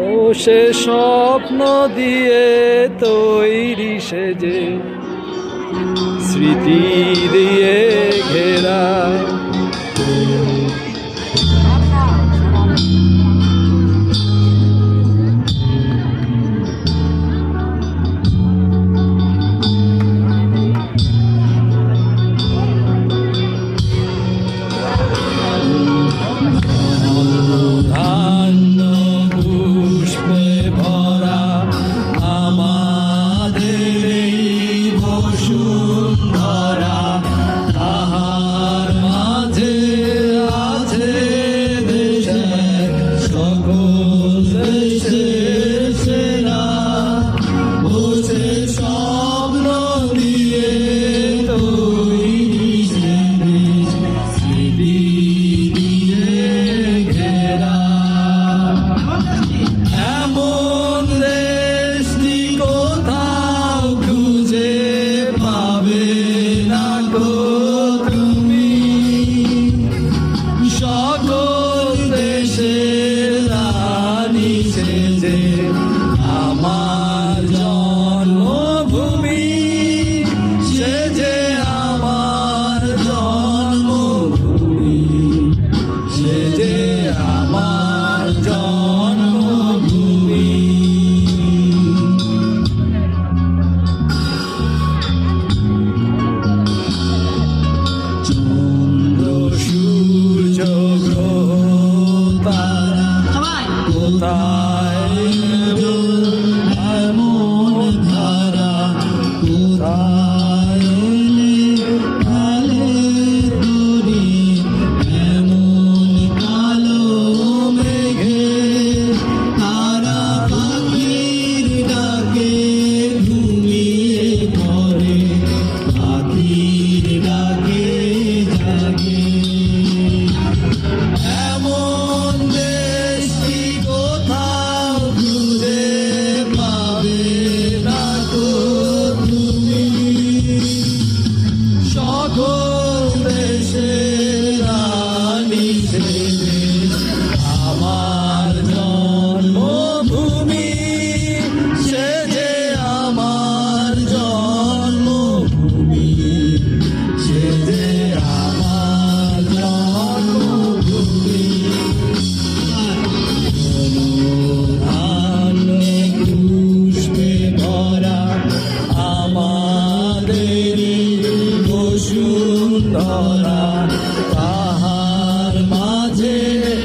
ও সে স্বপ্ন দিয়ে তৈরি সেজে, স্মৃতি দিয়ে ঘেরা। আমার জন্মভূমি সে যে আমার জন্মভূমি, সে যে আমার জন্মভূমি। চন্দ্র সূর্য গ্রহ তারা কোথায়, এমন ধারা কোথায় কালে তরি, এমন কালো মেঘে তারা পাখির ডাকে ঘুমিয়ে পড়ে, পাখির ডাকে জাগে। এমন দেশ কি কোথাও খুঁজে পাবে না তো তুমি, সকল দেশের রানী সে যে